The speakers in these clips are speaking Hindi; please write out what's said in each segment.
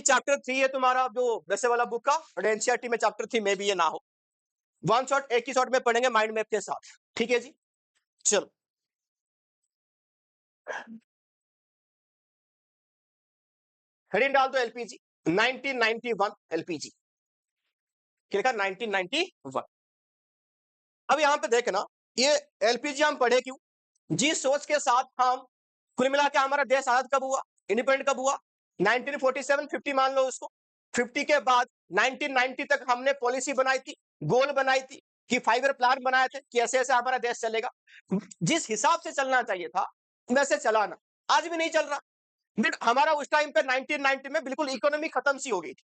चैप्टर 3 है तुम्हारा जो वैसे वाला बुक का, और एनसीईआरटी में चैप्टर 3 में भी ये ना हो, वन शॉट एक ही शॉट में पढ़ेंगे माइंड मैप के साथ। ठीक है जी, चलो हेडिंग डाल दो एलपीजी 1991 एलपीजी, क्या लिखा 1991। अब यहां पे देखना ये एलपीजी हम पढ़े क्यों, जिस सोच के साथ हम कुल मिला के हमारा देश आजाद कब हुआ, इंडिपेंडेंट कब हुआ, 1947 50 मान लो उसको, 50 के बाद 1990 तक हमने पॉलिसी बनाई थी, गोल बनाई थी कि 5 ईयर प्लान बनाए थे कि ऐसे ऐसे हमारा देश चलेगा, जिस हिसाब से चलना चाहिए था वैसे चलाना, आज भी नहीं चल रहा। हमारा उस टाइम पे 1990 में बिल्कुल इकोनॉमी खत्म सी हो गई थी।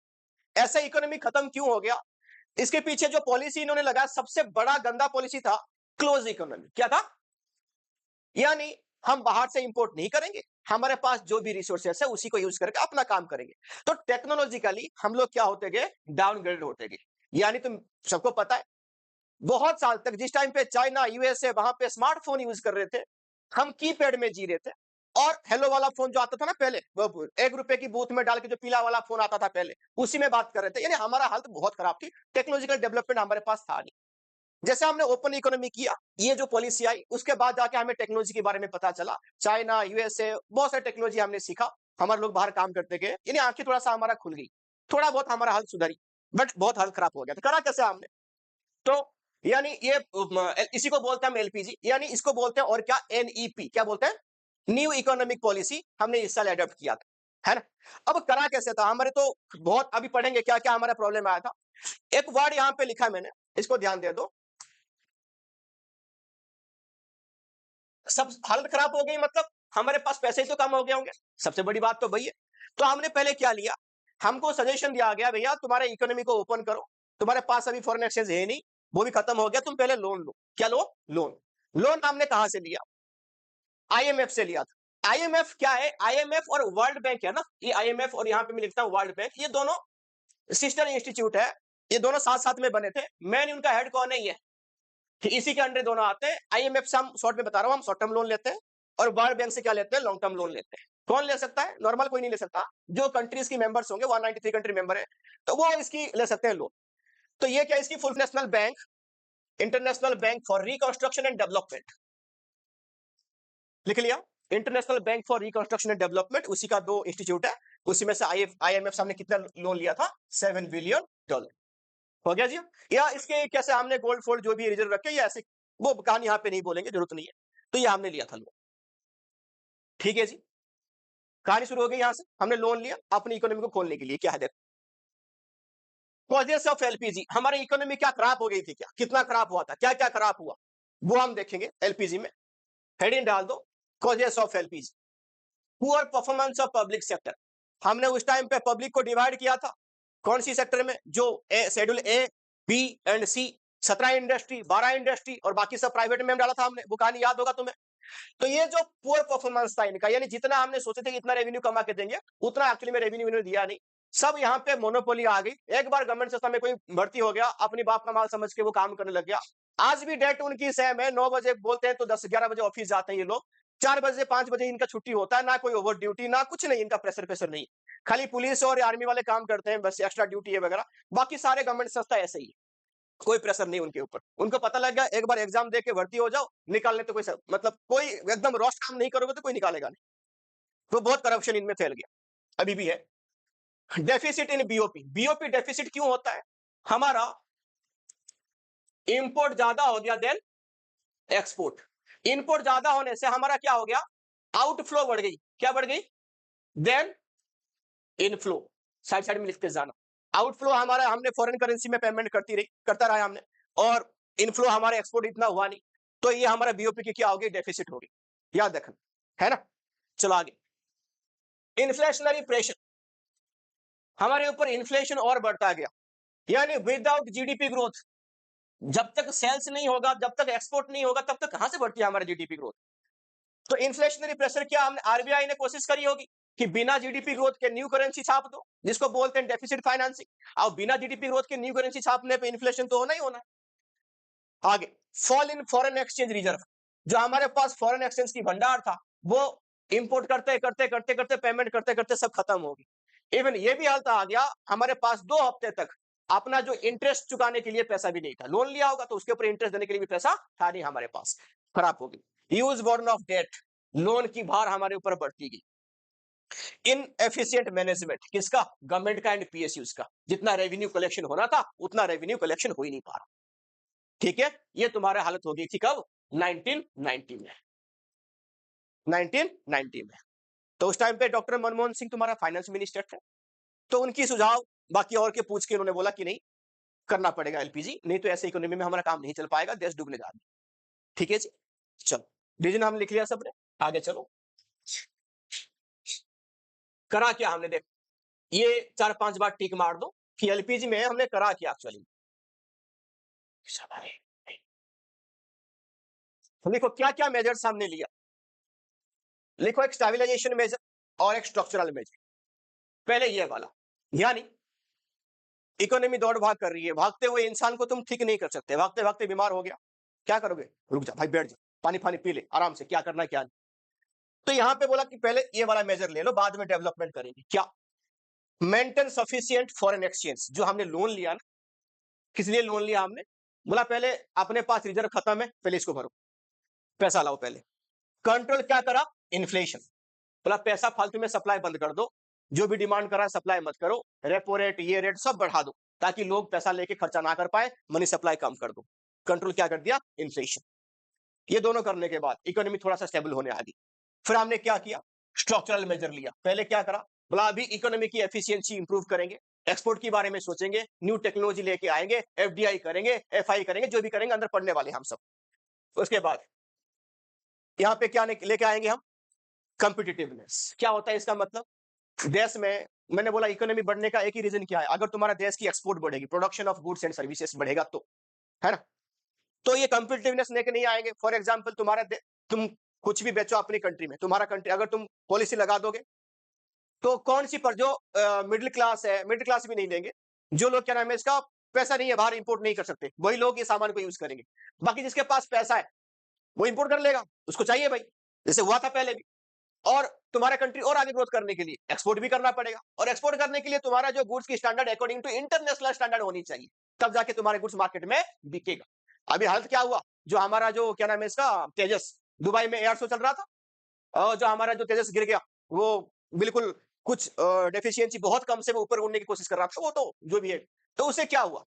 ऐसे इकोनॉमी खत्म क्यों हो गया, इसके पीछे जो पॉलिसी इन्होंने लगाया सबसे बड़ा गंदा पॉलिसी था क्लोज इकोनॉमी। क्या था, यानी हम बाहर से इंपोर्ट नहीं करेंगे, हमारे पास जो भी रिसोर्सेस है उसी को यूज करके अपना काम करेंगे। तो टेक्नोलॉजिकली हम लोग क्या होते गए, डाउनग्रेड होते गए। यानी तुम सबको पता है बहुत साल तक जिस टाइम पे चाइना यूएसए वहां पे स्मार्टफोन यूज कर रहे थे, हम कीपैड में जी रहे थे। और हेलो वाला फोन जो आता था ना पहले, वो 1 रुपए की बूथ में डाल के जो पीला वाला फोन आता था पहले, उसी में बात कर रहे थे। यानी हमारा हालत बहुत खराब थी, टेक्नोलॉजिकल डेवलपमेंट हमारे पास था नहीं। जैसे हमने ओपन इकोनॉमी किया, ये जो पॉलिसी आई उसके बाद जाके हमें टेक्नोलॉजी के बारे में पता चला, चाइना यूएसए बहुत सारी टेक्नोलॉजी हमने सीखा, हमारे लोग बाहर काम करते गए, यानी आंखें थोड़ा सा हमारा खुल गई, थोड़ा बहुत हमारा हाल सुधरी। बट बहुत हाल खराब हो गया था, करा कैसे हमने, तो यानी ये इसी को बोलते हैं हम एलपीजी, यानी इसको बोलते हैं और क्या, एनईपी, क्या बोलते हैं, न्यू इकोनॉमिक पॉलिसी हमने इस साल एडॉप्ट किया था, है ना। अब करा कैसे था हमारे, तो बहुत अभी पढ़ेंगे क्या क्या हमारा प्रॉब्लम आया था। एक वर्ड यहां पे लिखा है मैंने, इसको ध्यान दे दो। सब हालत खराब हो गई, मतलब हमारे पास पैसे ही तो कम हो गए होंगे, सबसे बड़ी बात तो वही है। तो हमने पहले क्या लिया, हमको सजेशन दिया गया भैया तुम्हारे इकोनॉमी को ओपन करो, तुम्हारे पास अभी फॉरेन एक्सचेंज है नहीं, वो भी खत्म हो गया, तुम पहले लोन लो। क्या लो, लोन। लोन हमने कहां से लिया, आईएमएफ से लिया था। आईएमएफ क्या है, आईएमएफ और वर्ल्ड बैंक है ना, ये आईएमएफ और यहां पे मैं लिखता हूं वर्ल्ड बैंक, ये दोनों सिस्टर इंस्टीट्यूट है, ये दोनों साथ साथ में बने थे। मेन उनका हेड कौन है, ये कि इसी के अंडर दोनों आते हैं। आईएमएफ से हम शॉर्ट में बता रहा हूं, हम शॉर्ट टर्म लोन लेते हैं, और वर्ल्ड बैंक से क्या लेते हैं, लॉन्ग टर्म लोन लेते हैं। कौन ले सकता है, नॉर्मल कोई नहीं ले सकता, जो कंट्रीज की मेंबर्स होंगे, 193 कंट्री मेंबर है, तो वो इसकी ले सकते हैं लोन। तो ये क्या, इसकी full national bank, international bank for reconstruction and development, लिख लिया, international bank for reconstruction and development, उसी का दो इंस्टीट्यूट है, उसी में से आईएमएफ सामने कितना लोन लिया था, $7 बिलियन। हो गया जी। या इसके कैसे हमने गोल्ड फोल्ड जो भी रिजर्व रखे, या ऐसे वो कहानी यहाँ पे नहीं बोलेंगे, जरूरत नहीं है। तो ये हमने लिया था लोन, ठीक है जी। कहानी शुरू हो गई यहां से, हमने लोन लिया अपनी इकोनॉमी को खोलने के लिए। क्या है देखो, कॉजेस ऑफ एलपीजी, हमारी इकोनॉमी क्या खराब हो गई थी, क्या कितना खराब हुआ था, क्या क्या खराब हुआ, वो हम देखेंगे एलपीजी में। हेडिंग डाल दो causes of LPG, poor performance of public sector. हमने उस टाइम पे पब्लिक को डिवाइड किया था कौन सी सेक्टर में, जो schedule A B and C, 17 industry 12 industry और बाकी सब प्राइवेट में डाला था हमने, वो कहानी याद होगा तुम्हें। तो ये जो पुअर परफॉर्मेंस था इनका, यानी जितना हमने सोचे थे कि इतना रेवेन्यू कमा के देंगे, उतना एक्चुअली में रेवेन्यू इन्होंने दिया नहीं। सब यहाँ पे मोनोपोली आ गई, एक बार गवर्नमेंट संस्था में कोई भर्ती हो गया, अपनी बाप का माल समझ के वो काम करने लग गया। आज भी डेट उनकी सेम है, 9 बजे बोलते हैं तो 10-11 बजे ऑफिस जाते हैं ये लोग, 4 बजे 5 बजे इनका छुट्टी होता है, ना कोई ओवर ड्यूटी ना कुछ नहीं, इनका प्रेशर प्रेशर नहीं। खाली पुलिस और आर्मी वाले काम करते हैं, बस एक्स्ट्रा ड्यूटी है वगैरह, बाकी सारे गवर्नमेंट संस्था ऐसे ही है, कोई प्रेशर नहीं उनके ऊपर। उनको पता लग गया एक बार एग्जाम दे के भर्ती हो जाओ, निकालने तो कोई मतलब कोई एकदम रॉस्ट काम नहीं करोगे तो कोई निकालेगा नहीं। तो बहुत करप्शन इनमें फैल गया, अभी भी है। Deficit in BOP, BOP deficit क्यों होता है, हमारा इंपोर्ट ज्यादा हो गया देन एक्सपोर्ट। इंपोर्ट ज्यादा होने से हमारा क्या हो गया, आउटफ्लो बढ़ गई, क्या बढ़ गई, देन इनफ्लो। साइड साइड में लिखते जाना, आउटफ्लो हमारा, हमने फॉरेन करेंसी में पेमेंट करता रहा हमने, और इनफ्लो हमारा एक्सपोर्ट इतना हुआ नहीं, तो ये हमारा बीओपी की क्या होगी, डेफिसिट होगी, याद रखना, है ना। चलो आगे, इन्फ्लेशनरी प्रेशर, हमारे ऊपर इन्फ्लेशन और बढ़ता गया, यानी विदाउट जीडीपी ग्रोथ, जब तक सेल्स नहीं होगा, जब तक एक्सपोर्ट नहीं होगा, तब तक कहां से बढ़ती है हमारी जीडीपी ग्रोथ। तो इन्फ्लेशनरी प्रेशर क्या, हमने आरबीआई ने कोशिश करी होगी कि बिना जीडीपी ग्रोथ के न्यू करेंसी छाप दो, जिसको बोलते हैं डेफिसिट फाइनेंसिंग। और बिना जीडीपी ग्रोथ के न्यू करेंसी छापने पे इन्फ्लेशन तो होना ही होना है। आगे, fall in foreign exchange reserve, जो हमारे पास फॉरेन एक्सचेंज की भंडार था, वो इंपोर्ट करते करते करते करते पेमेंट करते करते सब खत्म हो गई। इवन ये भी हालत आ गया, हमारे पास 2 हफ्ते तक अपना जो इंटरेस्ट चुकाने के लिए पैसा भी नहीं था। लोन लिया होगा तो उसके ऊपर इंटरेस्ट देने के लिए भी पैसा था नहीं हमारे पास। खराब हो गई। Huge burden of debt, loan की भार हमारे ऊपर बढ़ती गई। इनएफिशिएंट मैनेजमेंट, किसका? गवर्नमेंट का एंड पीएसयूज का। जितना रेवेन्यू कलेक्शन होना था उतना रेवेन्यू कलेक्शन हो ही नहीं पा रहा। ठीक है, ये तुम्हारा हालत हो गई थी कब? 1990 में। 1990 में। तो उस टाइम पे डॉक्टर मनमोहन सिंह तुम्हारा फाइनेंस मिनिस्टर थे। तो उनकी सुझाव बाकी और के पूछ के उन्होंने बोला कि नहीं करना पड़ेगा एलपीजी, नहीं तो ऐसे इकोनॉमी में हमारा काम नहीं चल पाएगा, देश डूबने जा रहा है। ठीक है जी, चलो डिसीजन हम लिख लिया सबने, आगे चलो। करा क्या हमने? देख, ये 4-5 बार टिक मार दो कि एलपीजी में हमने करा क्या एक्चुअली। तो देखो क्या क्या मेजर्स हमने लिया। लिखो एक स्टेबलाइजेशन मेजर और एक स्ट्रक्चरल मेजर। पहले ये वाला, यानी इकोनॉमी दौड़ भाग कर रही है, भागते हुए इंसान को तुम ठीक नहीं कर सकते। भागते भागते बीमार हो गया, क्या करोगे? रुक जा भाई, बैठ जा, पानी फानी पी ले आराम से, क्या करना है क्या नहीं। तो यहां पे बोला कि पहले ये वाला मेजर ले लो, बाद में डेवलपमेंट करेंगे। क्या? Maintain sufficient foreign exchange. जो हमने लोन लिया ना, किस लिए लोन लिया हमने? बोला पहले अपने पास रिजर्व खत्म है, पहले इसको भरो, पैसा लाओ पहले। कंट्रोल क्या करा? इन्फ्लेशन। बोला पैसा फालतू में सप्लाई बंद कर दो, जो भी डिमांड करा सप्लाई मत करो, रेपो रेट ये रेट सब बढ़ा दो, ताकि लोग पैसा लेके खर्चा ना कर पाए, मनी सप्लाई कम कर दो। कंट्रोल क्या कर दिया? इन्फ्लेशन। ये दोनों करने के बाद इकोनॉमी थोड़ा सा स्टेबल होने आ गई। फिर हमने क्या किया? स्ट्रक्चरल मेजर लिया। पहले क्या करा? बोला अभी इकोनॉमी की एफिशिएंसी इंप्रूव करेंगे, एक्सपोर्ट के बारे में सोचेंगे, न्यू टेक्नोलॉजी लेके आएंगे, एफडीआई करेंगे, एफआई करेंगे, जो भी करेंगे अंदर पढ़ने वाले हम सब। उसके बाद यहाँ पे क्या लेके आएंगे हम? कंपिटिटिवनेस। क्या होता है इसका मतलब? देश में, मैंने बोला इकोनॉमी बढ़ने का एक ही रीजन क्या है? अगर तुम्हारा देश की एक्सपोर्ट बढ़ेगी, production of goods and services बढ़ेगा तो, है ना? तो ये कंपिटिटिवनेस लेके नहीं आएंगे। फॉर एग्जांपल तुम कुछ भी बेचो अपनी कंट्री में, तुम्हारा कंट्री अगर तुम पॉलिसी लगा दोगे तो कौन सी पर जो मिडिल क्लास है, मिडिल क्लास भी नहीं लेंगे, जो लोग क्या नाम है इसका पैसा नहीं है, बाहर इंपोर्ट नहीं कर सकते, वही लोग ये सामान को यूज करेंगे। बाकी जिसके पास पैसा है वो इंपोर्ट कर लेगा, उसको चाहिए भाई, जैसे हुआ था पहले भी। और तुम्हारा कंट्री और आगे ग्रोथ करने के लिए एक्सपोर्ट भी करना पड़ेगा, और एक्सपोर्ट करने के लिए तुम्हारा जो गुड्स की standard according to international standard होनी चाहिए, तब जाके तुम्हारे गुड्स मार्केट में बिकेगा। अभी हालत क्या हुआ? जो हमारा जो क्या नाम है इसका तेजस, दुबई में एयर शो चल रहा था, और जो हमारा जो तेजस गिर गया, वो बिल्कुल कुछ डेफिशिएंसी बहुत कम से वो ऊपर उड़ने की कोशिश कर रहा था, वो तो जो भी है। तो उसे क्या हुआ?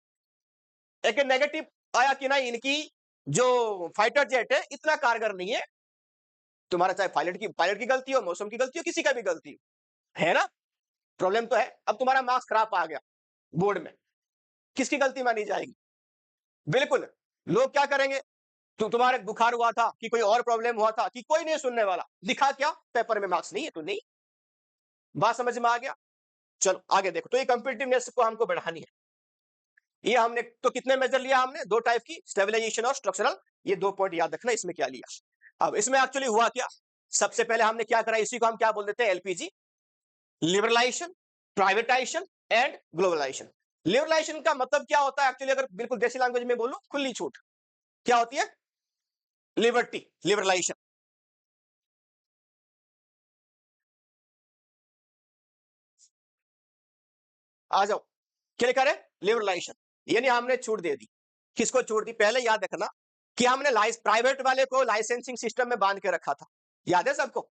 एक नेगेटिव आया कि ना इनकी जो फाइटर जेट है इतना कारगर नहीं है। तुम्हारा चाहे पायलट की गलती हो, मौसम की गलती हो, किसी का भी गलती हो, है ना? प्रॉब्लम तो है। अब तुम्हारा मार्क्स खराब आ गया बोर्ड में, किसकी गलती मानी जाएगी? बिल्कुल। लोग क्या करेंगे? तुम्हारे बुखार हुआ था कि कोई और प्रॉब्लम हुआ था कि कोई नहीं सुनने वाला, दिखा क्या? पेपर में मार्क्स नहीं है तो नहीं। बात समझ में आ गया? चलो आगे देखो। तो ये कंपिटिटिवनेस को हमको बढ़ानी है। ये हमने तो कितने मेजर लिया हमने? 2 टाइप की, स्टेबलाइजेशन और स्ट्रक्चरल। ये 2 पॉइंट याद रखना इसमें क्या लिया। अब इसमें एक्चुअली हुआ क्या? सबसे पहले हमने क्या करा, इसी को हम क्या बोल देते हैं? LPG. Liberalisation, privatisation and globalisation. Liberalisation का मतलब क्या होता है एक्चुअली, अगर बिल्कुल देसी लैंग्वेज में बोलूं, खुली छूट। क्या होती है? Liberty, liberalisation. आ जाओ, क्या लिखा है? लिबरलाइजेशन, यानी हमने छूट दे दी। किसको छूट दी? पहले याद रखना कि हमने प्राइवेट वाले को लाइसेंसिंग सिस्टम में बांध के रखा था, याद है सबको?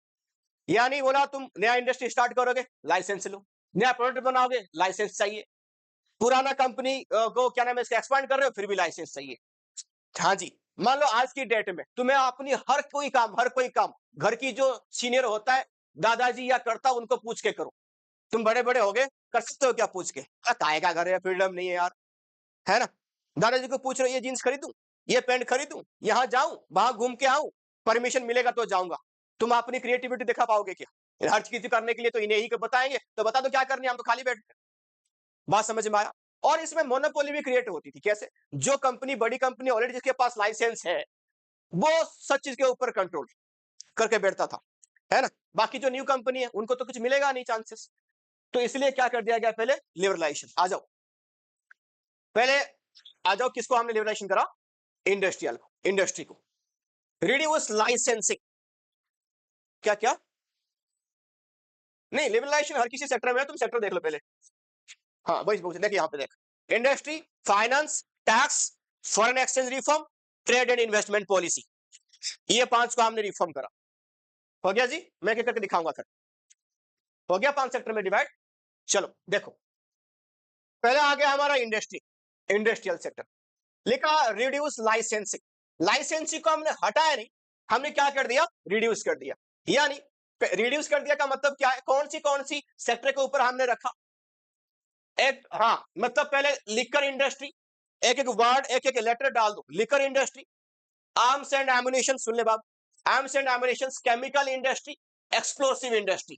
यानी बोला तुम नया इंडस्ट्री स्टार्ट करोगे, लाइसेंस लो, नया प्रोडक्ट बनाओगे, लाइसेंस चाहिए, पुराना कंपनी को क्या नाम है इसका एक्सपांड कर रहे हो, फिर भी लाइसेंस चाहिए। हाँ जी। मान लो आज की डेट में तुम्हें अपनी हर कोई काम घर की जो सीनियर होता है, दादाजी या करता, उनको पूछ के करो। तुम बड़े बड़े हो गए, कर सकते हो क्या पूछ के? काय का घर है, फ्रीडम नहीं है यार, है ना? दादाजी को पूछ रहे हो, ये जीन्स खरीदूं, ये पैंट खरीदूं, यहाँ जाऊं, वहां घूम के आऊं, परमिशन मिलेगा तो जाऊंगा। तुम अपनी क्रिएटिविटी दिखा पाओगे क्या? हर चीज करने के लिए तो इन्हें ही बताएंगे, तो बता दो क्या करनी है, हम तो खाली बैठ। बात समझ में आया? और इसमें मोनोपोली भी क्रिएट होती थी। कैसे? जो कंपनी, बड़ी कंपनी ऑलरेडी जिसके पास लाइसेंस है, वो सब चीज के ऊपर कंट्रोल करके बैठता था, है ना? बाकी जो न्यू कंपनी है उनको तो कुछ मिलेगा नहीं चांसेस। तो इसलिए क्या कर दिया गया? पहले लिबरलाइजेशन। आ जाओ, पहले आ जाओ, किसको हमने लिबरलाइजेशन करा? इंडस्ट्रियल को, इंडस्ट्री को। Reduce licensing. क्या क्या? नहीं, लिबरलाइजेशन हर किसी सेक्टर में है, तुम सेक्टर देख लो पहले। हाँ वही देख, यहाँ पे देख, industry, finance, tax, foreign exchange reform, trade and investment policy, ये 5 को हमने रिफॉर्म करा। हो गया जी, मैं क्या करके दिखाऊंगा फिर। हो गया 5 सेक्टर में डिवाइड। चलो देखो, पहले आ गया हमारा इंडस्ट्री, इंडस्ट्रियल सेक्टर। लिखा रिड्यूस लाइसेंसिंग। लाइसेंसिंग को हमने हटाया नहीं, हमने क्या कर दिया, रिड्यूस कर दिया। यानी रिड्यूस कर दिया का मतलब क्या है, कौन सी सेक्टर के ऊपर हमने रखा, एक, हाँ मतलब पहले लिकर इंडस्ट्री, एक एक वर्ड एक एक लेटर डाल दो, liquor industry, arms and ammunition, सुन ले बाब, arms and ammunition, chemical industry, explosive industry,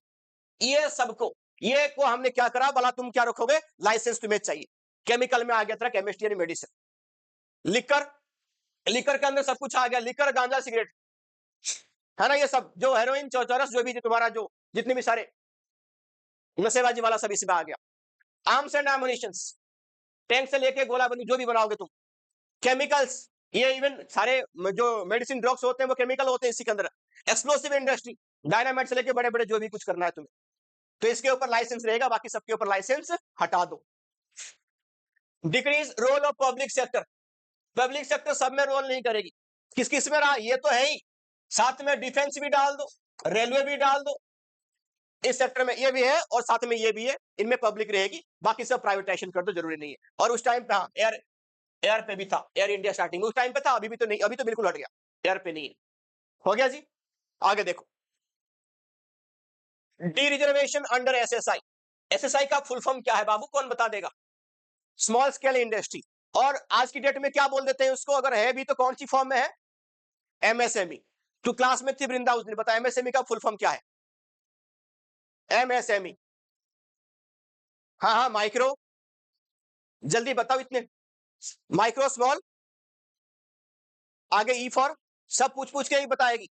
ये सबको, ये को हमने क्या करा, भला तुम क्या रखोगे, लाइसेंस तुम्हें चाहिए। केमिकल में आ गया था chemistry and medicine. Liquor, liquor के अंदर सब कुछ आ गया, लिकर, गांजा, सिगरेट, है ना, ये सब जो हेरोइन, चौचरस, जो भी तुम्हारा जो जितने भी सारे नशेबाजी वाला सब इसमें आ गया। आर्म्स एंड एमुनिशन, टैंक से लेके गोला बंदूक जो भी बनाओगे तुम, केमिकल्स, ये इवन सारे जो मेडिसिन ड्रग्स होते हैं वो केमिकल होते हैं इसी के अंदर। एक्सप्लोसिव इंडस्ट्री, डायनामाइट से लेके बड़े बड़े जो भी कुछ करना है तुम्हें, तो इसके ऊपर लाइसेंस रहेगा, बाकी सबके ऊपर लाइसेंस हटा दो। Decrease role of public sector, public sector सब में रोल नहीं करेगी, किस किस में रहा, ये तो है ही, साथ में डिफेंस भी डाल दो, रेलवे भी डाल दो, इस सेक्टर में ये भी है और साथ में ये भी है, इनमें पब्लिक रहेगी, बाकी सब प्राइवेटाइजेशन कर दो, जरूरी नहीं है। और उस टाइम पे हाँ, एयर, एयर पे भी था, एयर इंडिया स्टार्टिंग में उस टाइम पे था, अभी भी तो नहीं, अभी तो बिल्कुल हट गया, एयर पे नहीं है। हो गया जी, आगे देखो, D reservation under SSI. SSI का फुल फॉर्म क्या है बाबू, कौन बता देगा, स्मॉल स्केल इंडस्ट्री, और आज की डेट में क्या बोल देते हैं उसको, अगर है भी तो कौन सी फॉर्म में है, एमएसएमई। तो क्लास में थी वृंदा, उसने बताया एमएसएमई का फुल फॉर्म क्या है, एमएसएमई, हाँ हाँ माइक्रो, जल्दी बताओ इतने, माइक्रो, स्मॉल, आगे ई फॉर, सब पूछ पूछ के ही बताएगी।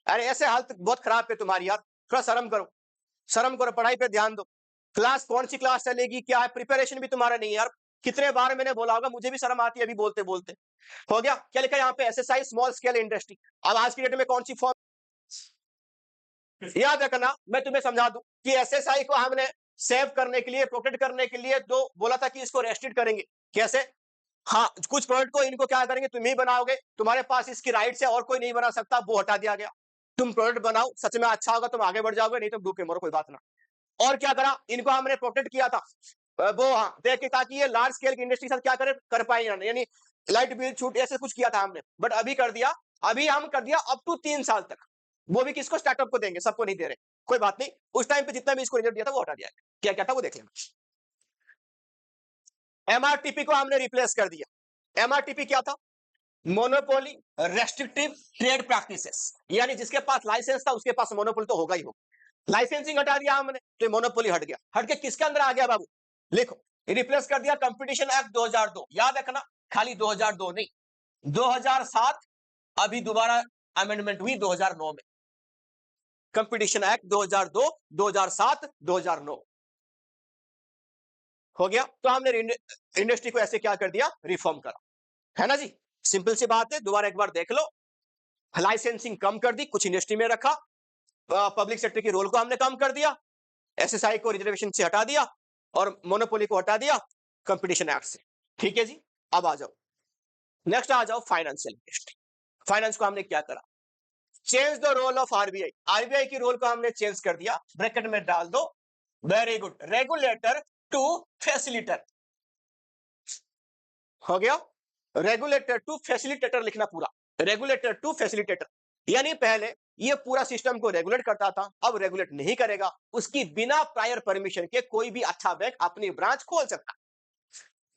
अरे ऐसे हालत बहुत खराब है तुम्हारी यार, थोड़ा शर्म करो, शर्म करो, पढ़ाई पे ध्यान दो। क्लास कौन सी क्लास चलेगी, क्या है, प्रिपरेशन भी तुम्हारा नहीं है यार, कितने बार मैंने बोला होगा, मुझे भी शर्म आती है अभी बोलते बोलते। हो गया, क्या लिखा यहाँ पे, एसएसआई, स्मॉल स्केल इंडस्ट्री। अब आज की डेट में कौन सी फॉर्म, याद रखना, मैं तुम्हें समझा दूं कि एसएसआई को हमने सेव करने के लिए, प्रोटेक्ट करने के लिए तो बोला था कि इसको रेस्ट्रिक्ट करेंगे, कैसे, हाँ कुछ प्रोडक्ट को इनको क्या करेंगे, तुम ही बनाओगे, तुम्हारे पास इसकी राइट्स है और कोई नहीं बना सकता, वो हटा दिया गया। तुम प्रोडक्ट बनाओ, सच में अच्छा होगा तुम आगे बढ़ जाओगे, नहीं तो भूखे मरो, कोई बात ना। और क्या करा, इनको हमने प्रोटेक्ट किया था, वो हाँ देख के, ताकि ये लार्ज स्केल की इंडस्ट्री के साथ क्या करे, कर पाए, यानी लाइट बिल छूट ऐसे कुछ किया था हमने, बट अभी कर दिया, अभी हम कर दिया अप टू 3 साल तक, वो भी किसको, स्टार्टअप को देंगे, सबको नहीं दे रहे, कोई बात नहीं, उस टाइम पे जितना भी इसको रिजल्ट दिया था वो हटा दिया, क्या क्या था वो देख लेना। एमआरटीपी को हमने रिप्लेस कर दिया, एमआरटीपी क्या था, मोनोपोली रेस्ट्रिक्टिव ट्रेड प्रैक्टिसेस, यानी जिसके पास लाइसेंस था उसके पास मोनोपोली तो होगा ही होगा, लाइसेंसिंग हटा दिया हमने तो मोनोपोली हट गया, हट के किसके अंदर आ गया बाबू, लिखो, रिप्लेस कर दिया कंपटीशन एक्ट 2002, याद रखना, खाली 2002 नहीं, 2007, अभी दोबारा अमेंडमेंट हुई 2009 में, कंपटीशन एक्ट 2002, 2007, 2009 हो गया। तो हमने इंडस्ट्री को ऐसे क्या कर दिया, रिफॉर्म करा, है ना जी, सिंपल सी बात है, दोबारा एक बार देख लो, लाइसेंसिंग कम कर दी, कुछ इंडस्ट्री में रखा, पब्लिक सेक्टर की रोल को हमने कम कर दिया, एसएसआई को रिजर्वेशन से हटा दिया और मोनोपोली को हटा दिया कंपटीशन एक्ट से, ठीक है जी। अब आ जाओ, नेक्स्ट आ जाओ फाइनेंशियल इंडस्ट्री। फाइनेंस को हमने क्या करा, change the role of RBI, RBI की रोल को हमने चेंज कर दिया, ब्रैकेट में डाल दो, very good, regulator to facilitator, हो गया, रेगुलेटर टू फैसिलिटेटर लिखना पूरा, रेगुलेटर टू फैसिलिटेटर, यानी पहले ये पूरा सिस्टम को रेगुलेट करता था, अब रेगुलेट नहीं करेगा, उसकी बिना प्रायर परमिशन के कोई भी अच्छा बैंक अपनी ब्रांच खोल सकता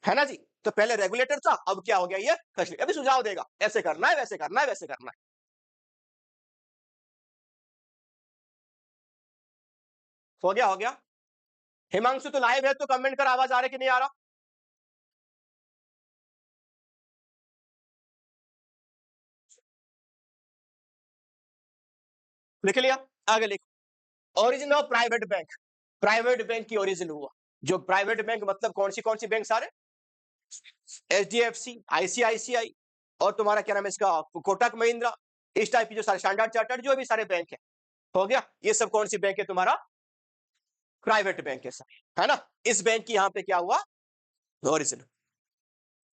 है ना जी। तो पहले रेगुलेटर था, अब क्या हो गया, ये फैसिलिटेटर, अभी सुझाव देगा, ऐसे करना है, वैसे करना है, वैसे करना है। हो गया, हो गया, हिमांशु तो लाइव है, तो कमेंट कर, आवाज आ रही कि नहीं आ रहा, लिख लिया, आगे लिख, origin of private bank, private bank की ओरिजिन हुआ, जो प्राइवेट बैंक मतलब कौन सी बैंक, सारे एचडीएफसी, आईसीआईसीआई, और तुम्हारा क्या नाम है इसका, कोटक महिंद्रा, इस टाइप की जो सारे, स्टैंडर्ड चार्टर्ड, जो भी सारे बैंक है, हो गया, ये सब कौन सी बैंक है तुम्हारा, प्राइवेट बैंक है सर, है ना। इस बैंक की यहां पे क्या हुआ, origin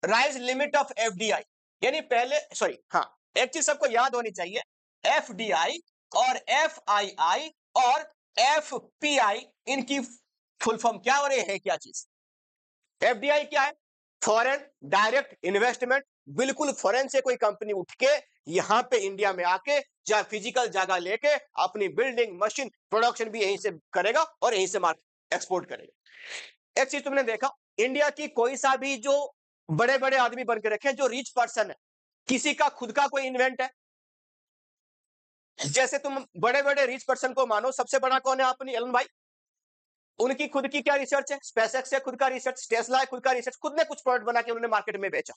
rise limit of FDI, यानी पहले सॉरी हाँ, एक चीज सबको याद होनी चाहिए, एफडीआई और एफआईआई और एफपीआई, इनकी फुल फॉर्म क्या हो रही है, क्या चीज। एफडीआई क्या है, फॉरेन डायरेक्ट इन्वेस्टमेंट, बिल्कुल फॉरेन से कोई कंपनी उठ के यहां पे इंडिया में आके जहां फिजिकल जगह लेके अपनी बिल्डिंग मशीन प्रोडक्शन भी यहीं से करेगा और यहीं से मार्केट एक्सपोर्ट करेगा। एक चीज तुमने देखा, इंडिया की कोई सा भी जो बड़े बड़े आदमी बन के रखे, जो रिच पर्सन है, किसी का खुद का कोई इन्वेंट है। जैसे तुम बड़े बड़े रिच पर्सन को मानो, सबसे बड़ा कौन है अपनी एलन भाई, उनकी खुद की क्या रिसर्च है, स्पेसएक्स है खुद का रिसर्च, टेस्ला है खुद का रिसर्च, खुद ने कुछ प्रोडक्ट बना के उन्होंने मार्केट में बेचा।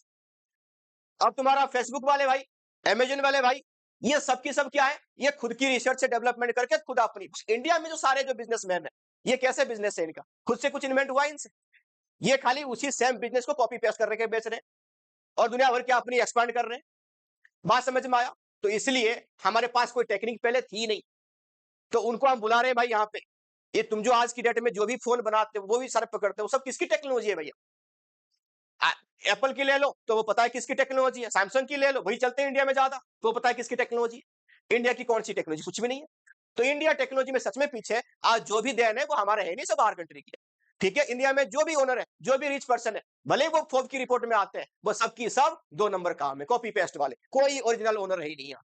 अब तुम्हारा फेसबुक वाले भाई, अमेजन वाले भाई, ये सब की सब क्या है, ये खुद की रिसर्च से डेवलपमेंट करके खुद अपनी। इंडिया में जो सारे जो बिजनेसमैन है, ये कैसे बिजनेस है इनका, खुद से कुछ इन्वेंट हुआ इनसे, ये खाली उसी सेम बिजनेस को कॉपी पेस्ट कर के बेच रहे हैं और दुनिया भर के अपनी एक्सपांड कर रहे हैं। बात समझ में आया। तो इसलिए हमारे पास कोई टेक्निक पहले थी नहीं, तो उनको हम बुला रहे हैं भाई यहाँ पे। ये तुम जो आज की डेट में जो भी फोन बनाते हो, वो भी सारे पकड़ते हो, सब किसकी टेक्नोलॉजी है भैया। एप्पल की ले लो तो वो पता है किसकी टेक्नोलॉजी है, सैमसंग की ले लो, वही चलते हैं इंडिया में ज्यादा, तो वो पता है किसकी टेक्नोलॉजी है। इंडिया की कौन सी टेक्नोलॉजी, कुछ भी नहीं है। तो इंडिया टेक्नोलॉजी में सच में पीछे, आज जो भी देन है वो हमारे है नहीं, सब बाहर कंट्री की है। ठीक है, इंडिया में जो भी ओनर है, जो भी रिच पर्सन है, भले वो फोर्ब की रिपोर्ट में आते हैं, वो सबकी सब 2 नंबर काम है, कॉपी पेस्ट वाले, कोई ओरिजिनल ओनर है ही नहीं है।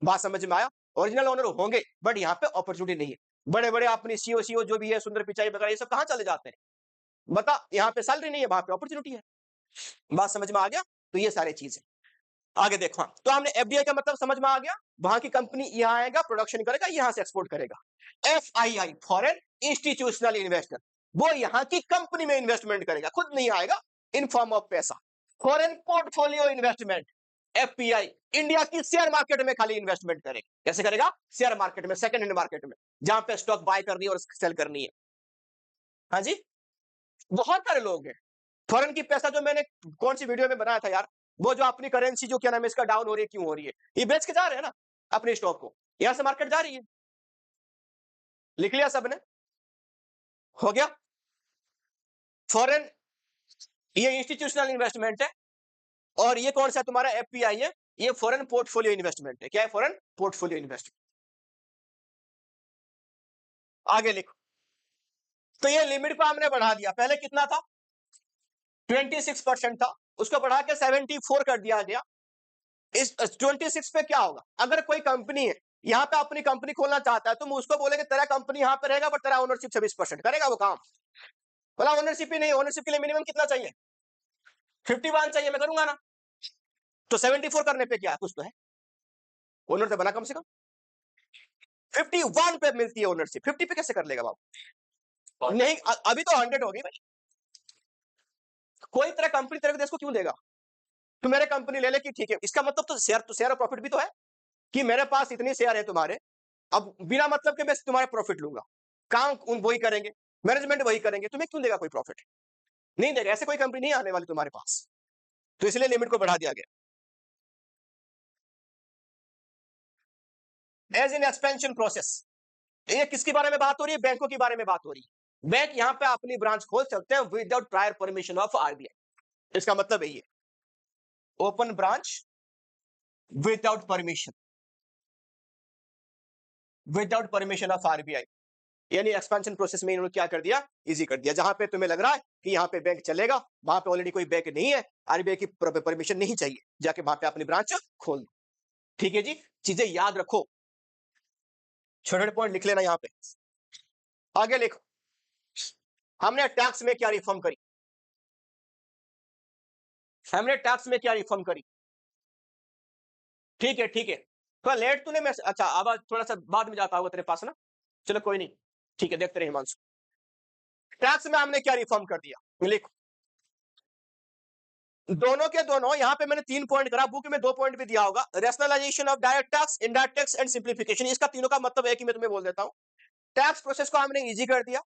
बात समझ में आया। ओरिजिनल ओनर होंगे बट यहाँ पे अपॉर्चुनिटी नहीं है। बड़े बड़े अपनी सीओ जो भी है, सुंदर पिचाई वगैरह, ये सब कहाँ चले जाते हैं बता, यहाँ पे सैलरी नहीं है, वहां पे अपॉर्चुनिटी है। बात समझ में आ गया। तो ये सारी चीजें आगे देखो। तो हमने एफडीआई का मतलब समझ में आ गया, वहां की कंपनी यहाँ आएगा, प्रोडक्शन करेगा, यहां से एक्सपोर्ट करेगा। एफआईआई फॉरेन इंस्टीट्यूशनल इन्वेस्टर, वो यहाँ की कंपनी में इन्वेस्टमेंट करेगा, खुद नहीं आएगा इन फॉर्म ऑफ पैसा। Foreign portfolio investment, FPI India की शेयर मार्केट में खाली इन्वेस्टमेंट करेगा। कैसे करेगा, शेयर मार्केट में, सेकंड हैंड मार्केट में, जहां पे स्टॉक बाय करनी है और सेल करनी है। हाँ जी, बहुत सारे लोग हैं। फॉरेन की पैसा जो मैंने कौन सी वीडियो में बनाया था यार, वो जो अपनी करेंसी जो क्या नाम है इसका डाउन हो रही है, क्यों हो रही है, ये बेच के जा रहे हैं ना अपने स्टॉक को, यहां से मार्केट जा रही है। लिख लिया सबने, हो गया। फॉरेन ये इंस्टीट्यूशनल इन्वेस्टमेंट है, और ये कौन सा तुम्हारा एफपीआई है, ये फॉरेन पोर्टफोलियो इन्वेस्टमेंट है। क्या है, फॉरेन पोर्टफोलियो इन्वेस्टमेंट। आगे लिखो। तो ये लिमिट को हमने बढ़ा दिया, पहले कितना था 26% था, उसको बढ़ा के 74 कर दिया गया। इस 26 पे क्या होगा, अगर कोई कंपनी है यहाँ पे अपनी कंपनी खोलना चाहता है, तुम उसको बोलेगे तेरा कंपनी यहाँ पे रहेगा बट तेरा ओनरशिप 26%, करेगा वो काम? बोला ओनरशिप ही नहीं, ओनरशिप के लिए मिनिमम कितना चाहिए, 51 चाहिए, मैं करूंगा ना। तो 74 करने पे क्या है, कुछ तो है, ओनर तो बना कम से कम। 51 पे मिलती है ओनरशिप, 50 पे कैसे कर लेगा बाबू? नहीं, अभी तो 100 हो गई भाई। कोई तेरा कंपनी तेरे को देश को क्यों देगा, तू मेरे कंपनी ले ले कि ठीक है, इसका मतलब तो शेयर प्रॉफिट भी तो है, कि मेरे पास इतनी शेयर है तुम्हारे, अब बिना मतलब के मैं तुम्हारे प्रॉफिट लूंगा, काम उन वही करेंगे, मैनेजमेंट वही करेंगे, तुम्हें क्यों देगा कोई प्रॉफिट, नहीं देगा, ऐसे कोई कंपनी नहीं आने वाली तुम्हारे पास। तो इसलिए लिमिट को बढ़ा दिया गया। एज इन एक्सपेंशन प्रोसेस, ये किसके बारे में बात हो रही है, बैंकों के बारे में बात हो रही है। बैंक यहां पे अपनी ब्रांच खोल सकते हैं without prior permission of RBI, इसका मतलब यही है, open branch without permission, without permission of RBI, यानी एक्सपेंशन प्रोसेस में इन्होंने क्या कर दिया, इजी कर दिया। जहां पे तुम्हें लग रहा है कि यहाँ पे बैंक चलेगा, वहां पे ऑलरेडी कोई बैंक नहीं है, आरबीआई की परमिशन नहीं चाहिए, जाके वहां पे अपनी ब्रांच खोल दो। ठीक है जी, चीजें याद रखो, छोटे छोटे पॉइंट लिख लेना यहाँ पे। आगे लिखो, हमने टैक्स में क्या रिफॉर्म करी, हमने टैक्स में क्या रिफॉर्म करी। ठीक है ठीक है, थोड़ा लेट तूने मैं, अच्छा अब थोड़ा सा बाद में जाता होगा तेरे पास ना, चलो कोई नहीं, ठीक है, देखते रहे हिमांशु। टैक्स में हमने क्या रिफॉर्म कर दिया, लिखो, दोनों के दोनों, यहां पे मैंने 3 पॉइंट करा, बुक में 2 पॉइंट भी दिया होगा, rationalisation of direct tax, indirect tax and simplification. इसका तीनों का मतलब है कि मैं तुम्हें बोल देता हूं, टैक्स प्रोसेस को हमने इजी कर दिया,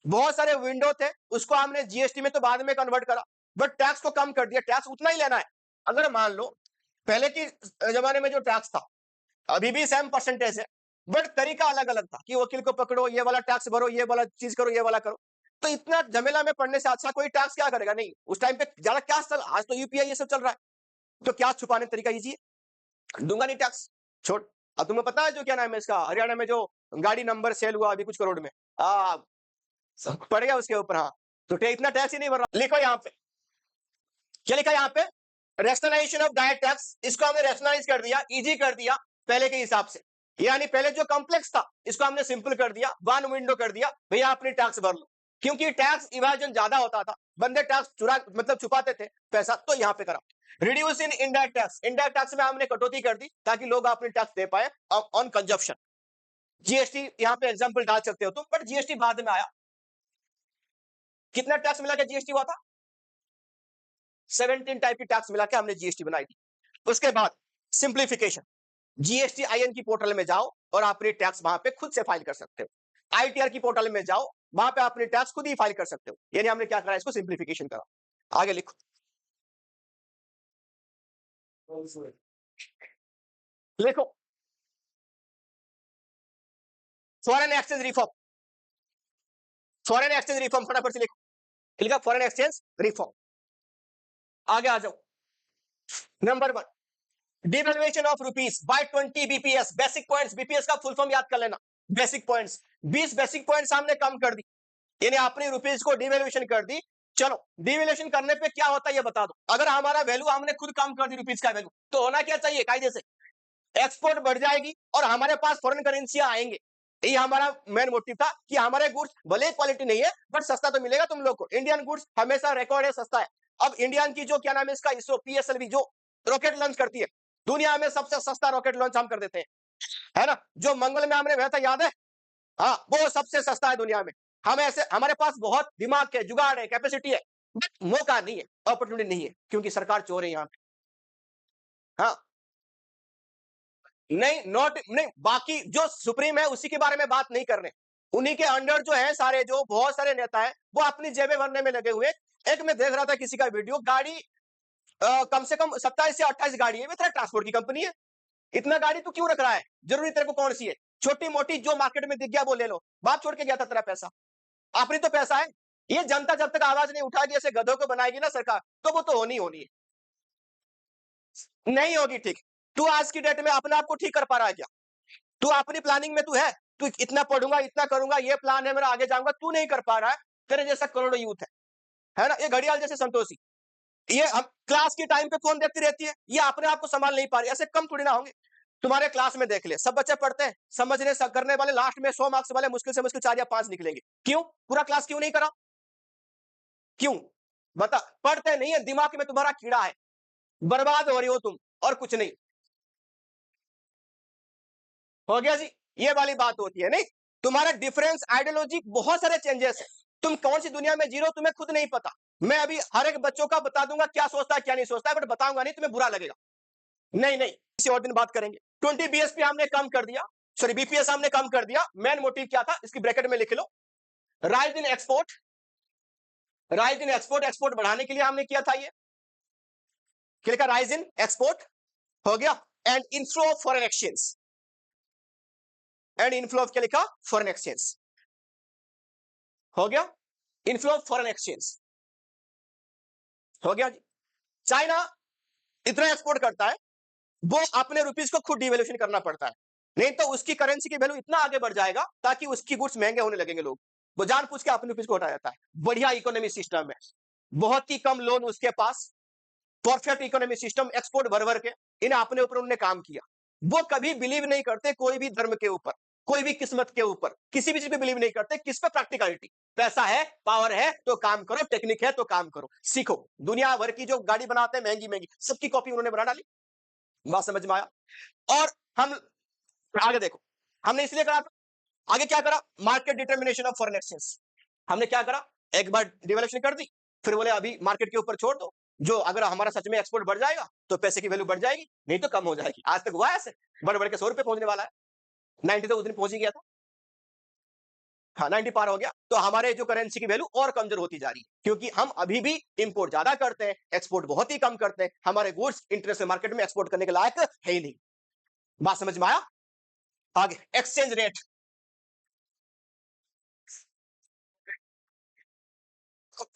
बहुत सारे विंडो थे उसको हमने जीएसटी में तो बाद में कन्वर्ट करा, बट टैक्स को कम कर दिया, टैक्स उतना ही लेना है। अगर मान लो पहले की जमाने में जो टैक्स था, अभी भी सेम परसेंटेज है, बट तरीका अलग अलग था कि वकील को पकड़ो, ये वाला टैक्स भरो, ये वाला चीज करो, ये वाला करो। तो इतना झमेला में पढ़ने से अच्छा कोई टैक्स क्या करेगा? नहीं, उस टाइम पे ज्यादा क्या चल, आज तो यूपीआई ये सब चल रहा है, तो क्या छुपाने तरीका कीजिए, दूंगा नहीं टैक्स, छोड़। अब तुम्हें पता है जो क्या नाम है इसका, हरियाणा में जो गाड़ी नंबर सेल हुआ अभी कुछ करोड़ में, आ पड़ गया उसके ऊपर, हाँ, तो इतना टैक्स ही नहीं भर रहा। लिखो यहाँ पे, क्या लिखा यहाँ पे, रेशनलाइजेशन ऑफ डायरेक्ट टैक्स, इसको हमने रेशनलाइज कर दिया, इजी कर दिया पहले के हिसाब से, यानी पहले जो कॉम्प्लेक्स था इसको हमने सिंपल कर दिया, वन विंडो कर दिया, भैया अपनी टैक्स भर लो। क्योंकि टैक्स इवाजन ज्यादा होता था, बंदे टैक्स चुरा मतलब छुपाते थे पैसा, तो यहाँ पे करा। Reduce in indirect tax, indirect tax में हमने कटौती कर दी ताकि लोग अपने टैक्स दे पाए ऑन कंजप्शन। जीएसटी यहाँ पे एग्जांपल डाल सकते हो तुम, बट जीएसटी बाद में आया। कितना टैक्स मिला के जीएसटी हुआ था? 17 टाइप की टैक्स मिला के हमने जीएसटी बनाई थी। उसके बाद सिंप्लीफिकेशन, जीएसटी आईएन की पोर्टल में जाओ और अपने टैक्स वहां पे खुद से फाइल कर सकते हो। आईटीआर की पोर्टल में जाओ, वहां पे अपने टैक्स खुद ही फाइल कर सकते हो। यानी हमने क्या करा, इसको सिंप्लीफिकेशन करा। आगे लिखो, लिखो foreign exchange reform, foreign exchange reform फटाफट से लिखो, लिखा फॉरेन एक्सचेंज रिफॉर्म। आगे आ जाओ, number 1, devaluation of rupees by 20 BPS. Basic points, BPS का फुल फॉर्म याद कर लेना, बेसिक पॉइंट्स, 20 बेसिक पॉइंट्स हमने कम कर दी, यानी अपनी रुपीस को डिवैल्यूएशन कर दी। चलो, डिवैल्यूएशन करने पे क्या होता है ये बता दो। अगर हमारा वैल्यू हमने खुद कम कर दी, रुपीस का वैल्यू, तो होना क्या चाहिए कायदे से, एक्सपोर्ट बढ़ जाएगी और हमारे पास फॉरेन करेंसियां आएंगे। ये हमारा मेन मोटिव था कि हमारे गुड्स भले क्वालिटी नहीं है बट सस्ता तो मिलेगा तुम लोग को। इंडियन गुड्स हमेशा रिकॉर्ड है सस्ता है। अब इंडियन की जो क्या नाम है इसका, इसरो पीएसएलवी जो रॉकेट लॉन्च करती है, दुनिया में सबसे सस्ता रॉकेट लॉन्च हम कर देते हैं, है ना। जो मंगल में हमने भेजा था याद है, हाँ, वो सबसे सस्ता है दुनिया में। हम ऐसे, हमारे पास बहुत दिमाग है, जुगाड़ है, कैपेसिटी है, बट मौका नहीं है, अपॉर्चुनिटी नहीं है, क्योंकि सरकार चोर है यहाँ पे। हाँ, नहीं, नॉट नहीं, बाकी जो सुप्रीम है उसी के बारे में बात नहीं कर रहे। उन्हीं के अंडर जो है सारे, जो बहुत सारे नेता है वो अपनी जेबें भरने में लगे हुए। एक मैं देख रहा था किसी का वीडियो, गाड़ी कम से कम 27 से 28 गाड़ी है, तेरा ट्रांसपोर्ट की कंपनी है, इतना गाड़ी तू क्यों रख रहा है, जरूरी तेरे को कौन सी है? छोटी मोटी जो मार्केट में दिख गया वो ले लो, बाप छोड़ के गया था तेरा पैसा, अपनी तो पैसा है। ये जनता जब तक आवाज नहीं उठाएगी, ऐसे गधों को बनाएगी ना सरकार, तो वो तो होनी होनी है, नहीं होगी ठीक। तू आज की डेट में अपने आप को ठीक कर पा रहा है क्या? तू अपनी प्लानिंग में तू है, तू इतना पढ़ूंगा, इतना करूंगा, ये प्लान है मेरा, आगे जाऊंगा, तू नहीं कर पा रहा है। तेरे जैसा करोड़ों यूथ है ना, ये घड़ियाल जैसे संतोषी, ये हम क्लास के टाइम पे फोन देखती रहती है, ये अपने आप को संभाल नहीं पा रही। ऐसे कम थोड़ी ना होंगे तुम्हारे क्लास में, देख ले सब बच्चे पढ़ते हैं, समझने करने वाले लास्ट में 100 मार्क्स वाले मुश्किल से मुश्किल 4 या 5 निकलेंगे। क्यों? पूरा क्लास क्यों नहीं करा? क्यों बता? पढ़ते नहीं है, दिमाग में तुम्हारा कीड़ा है, बर्बाद हो रही हो तुम, और कुछ नहीं। हो गया जी, ये वाली बात होती है। नहीं, तुम्हारा डिफरेंस आइडियोलॉजी, बहुत सारे चेंजेस है, तुम कौन सी दुनिया में जी रहे हो तुम्हें खुद नहीं पता। मैं अभी हर एक बच्चों का बता दूंगा क्या सोचता है क्या नहीं सोचता है, बट बताऊंगा नहीं, तुम्हें बुरा लगेगा। नहीं नहीं, किसी और दिन बात करेंगे। 20 बीएसपी हमने कम कर दिया, सॉरी बीपीएस हमने कम कर दिया। मेन मोटिव क्या था, इसकी ब्रैकेट में लिख लो, rise in export, rise in export, export बढ़ाने के लिए हमने किया था ये, क्या लिखा, राइज इन एक्सपोर्ट, हो गया। And inflow of foreign exchange, and inflow of क्या लिखा, फॉरेन एक्सचेंज, हो गया। इनफ्लो ऑफ फॉरेन एक्सचेंज हो गया जी। चाइना इतना एक्सपोर्ट करता है, वो अपने रुपीस को खुद डिवैल्यूएशन करना पड़ता है, नहीं तो उसकी करेंसी की वैल्यू इतना आगे बढ़ जाएगा ताकि उसकी गुड्स महंगे होने लगेंगे। लोग वो जानबूझ के अपने रुपीस को हटा जाता है। बढ़िया इकोनॉमी सिस्टम है, बहुत ही कम लोन उसके पास, परफेक्ट इकोनॉमी सिस्टम, एक्सपोर्ट भर भर के इन्हें अपने ऊपर उन्होंने काम किया। वो कभी बिलीव नहीं करते कोई भी धर्म के ऊपर, कोई भी किस्मत के ऊपर, किसी भी चीज पे बिलीव नहीं करते। किस पे? प्रैक्टिकलिटी। पैसा है, पावर है तो काम करो, टेक्निक है तो काम करो, सीखो। दुनिया भर की जो गाड़ी बनाते हैं महंगी महंगी, सबकी कॉपी उन्होंने बना डाली। बात समझ में आया? और हम आगे देखो, हमने इसलिए करा था, आगे क्या करा, market determination of foreign exchange. हमने क्या करा, एक बार डिवेल्यूशन कर दी, फिर बोले अभी मार्केट के ऊपर छोड़ दो, जो अगर हमारा सच में एक्सपोर्ट बढ़ जाएगा तो पैसे की वैल्यू बढ़ जाएगी, नहीं तो कम हो जाएगी। आज तक हुआ ऐसे, बढ़ बढ़ के 100 रुपए पहुंचने वाला है, 90 तो उस दिन पहुंच ही गया था, हाँ 90 पार हो गया। तो हमारे जो करेंसी की वैल्यू और कमजोर होती जा रही है, क्योंकि हम अभी भी इंपोर्ट ज्यादा करते हैं, एक्सपोर्ट बहुत ही कम करते हैं। हमारे गुड्स इंटरनेशनल मार्केट में एक्सपोर्ट करने के लायक है ही नहीं। बात समझ में आया? आगे एक्सचेंज रेट,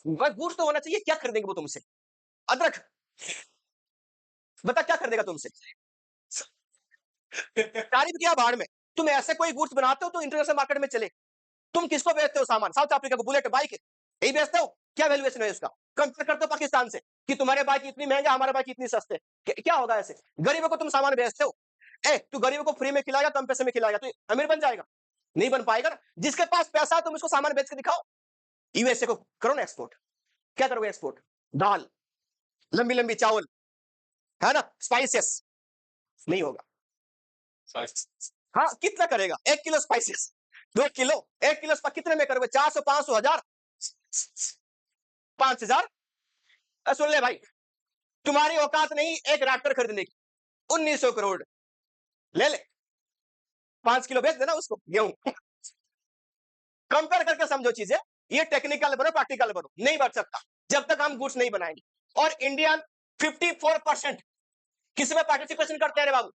गुड्स तो होना चाहिए, क्या खरीदेंगे वो तुमसे? अदरक, बता क्या खरीदेगा तुमसे? तारीफ किया बाढ़ में। तुम ऐसे कोई गुड्स बनाते हो तो इंटरनेशनल मार्केट में चले। तुम किसको बेचते हो सामान? साउथ अफ्रीका को बुलेट बाइक यही बेचते हो? क्या वैल्यूएशन है उसका? कंपेयर करते हो पाकिस्तान से कि तुम्हारे बाइक इतनी महंगा, हमारे बाइक इतनी सस्ते। क्या होगा ऐसे? गरीबों को तुम सामान बेचते हो। तू गरीबों को फ्री में खिलाएगा, कम पैसे में खिलाएगा, तो अमीर बन जाएगा? नहीं बन पाएगा ना। जिसके पास पैसा है तुम उसको सामान बेच के दिखाओ। यूएसए को करो ना एक्सपोर्ट। क्या करोगे एक्सपोर्ट? दाल, लंबी लंबी चावल, है ना, स्पाइसेस। नहीं होगा। हाँ, कितना करेगा? 1 किलो स्पाइसेस, 2 किलो, 1 किलो कितने में करोगे? 400, 500, 1000, 5000। सुन ले भाई, तुम्हारी औकात नहीं एक ट्रैक्टर खरीदने की। 1900 करोड़ ले ले, 5 किलो बेच देना उसको गेहूं। कंपेयर करके समझो चीजें। ये टेक्निकल बनो, प्रैक्टिकल बनो। नहीं बढ़ सकता जब तक हम गुड्स नहीं बनाएंगे। और इंडियन 54% किस में पार्टिसिपेशन करते हैं रे बाबू?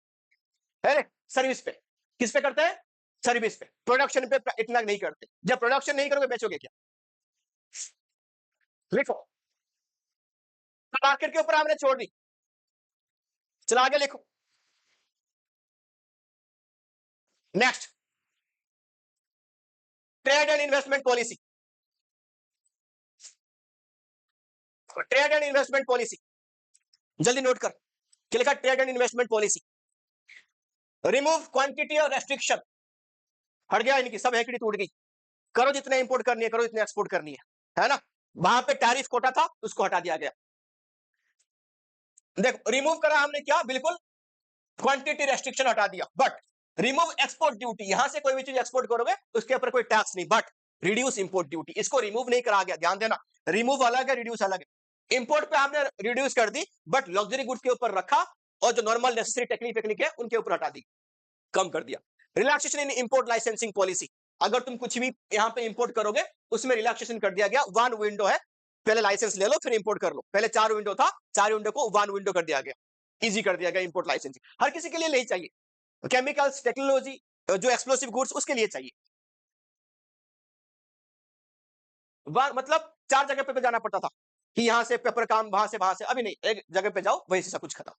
है सर्विस पे। किस पे करते हैं? सर्विस पे। प्रोडक्शन पे इतना नहीं करते। जब प्रोडक्शन नहीं करोगे बेचोगे क्या? लिखो, मार्केट के ऊपर हमने छोड़ दी। चला आगे लिखो। Next, trade and investment policy. Trade and investment policy जल्दी नोट कर। क्या लिखा? Trade and investment policy. Remove quantity और रेस्ट्रिक्शन। हट गया इनकी, सब हैकड़ी टूट गई। करो जितने इंपोर्ट करनी है करो, जितने एक्सपोर्ट करनी है ना। वहां पे टैरिफ कोटा था, उसको हटा दिया गया। देखो, रिमूव करा हमने क्या? बिल्कुल क्वांटिटी रेस्ट्रिक्शन हटा दिया। बट रिमूव एक्सपोर्ट ड्यूटी, यहां से कोई भी चीज एक्सपोर्ट करोगे उसके ऊपर कोई टैक्स नहीं। बट रिड्यूस इंपोर्ट ड्यूटी, इसको रिमूव नहीं करा गया। ध्यान देना, रिमूव अलग है, रिड्यूस अलग है। इंपोर्ट पे हमने रिड्यूस कर दी, बट लग्जरी गुड्स के ऊपर रखा, और जो नॉर्मल नेसेसरी टेक्निक है उनके ऊपर हटा दी, कम कर दिया। रिलैक्सेशन इन इंपोर्ट लाइसेंसिंग पॉलिसी। अगर तुम कुछ भी यहां पे इंपोर्ट करोगे उसमें रिलैक्सेशन कर दिया गया। 1 विंडो है, पहले लाइसेंस ले लो फिर इंपोर्ट कर लो। पहले 4 विंडो था, 4 विंडो को 1 विंडो कर दिया गया। इजी कर दिया गया इंपोर्ट लाइसेंसिंग। हर किसी के लिए नहीं चाहिए। केमिकल्स, टेक्नोलॉजी, जो एक्सप्लोसिव गुड्स, उसके लिए चाहिए। मतलब 4 जगह पे जाना पड़ता था कि यहां से पेपर काम, वहां से वहां से। अभी नहीं, एक जगह पे जाओ, वहीं से सब कुछ खत्म।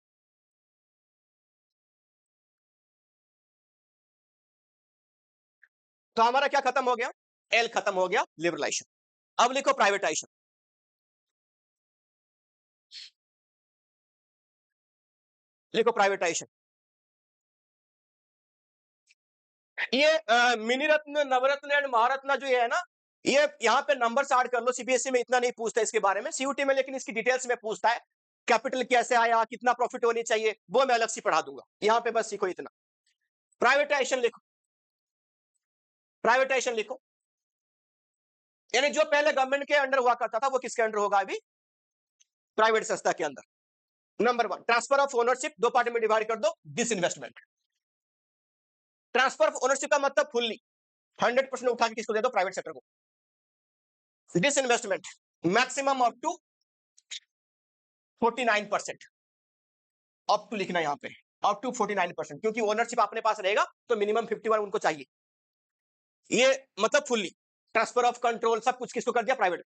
तो हमारा क्या खत्म हो गया? एल खत्म हो गया, लिबरलाइजेशन। अब लिखो प्राइवेटाइजेशन। लिखो प्राइवेटाइजेशन। ये मिनी रत्न, नवरत्न एंड महारत्न जो ये है ना, ये यहाँ पे नंबर ऐड कर लो। सीबीएसई में इतना नहीं पूछता इसके बारे में, सीयूटी में लेकिन इसकी डिटेल्स में पूछता है। कैपिटल कैसे आया, कितना प्रॉफिट होनी चाहिए, वो मैं अलग से पढ़ा दूंगा। यहाँ पे बस सीखो इतना। प्राइवेटाइजेशन लिखो, प्राइवेटाइजेशन लिखो। यानी जो पहले गवर्नमेंट के अंडर हुआ करता था वो किसके अंडर होगा? अभी प्राइवेट संस्था के अंदर। Number 1, transfer of ownership, 2 part में डिवाइड कर दो। डिसइन्वेस्टमेंट। ट्रांसफर ऑफ ओनरशिप का मतलब फुल्ली 100% उठा के किसको दे दो? प्राइवेट सेक्टर को। Disinvestment, maximum up to 49%। Up to लिखना यहां पे, अप टू 49%, क्योंकि ओनरशिप अपने पास रहेगा तो मिनिमम 51 उनको चाहिए। ये मतलब फुल्ली ट्रांसफर ऑफ कंट्रोल, सब कुछ किसको कर दिया? प्राइवेट।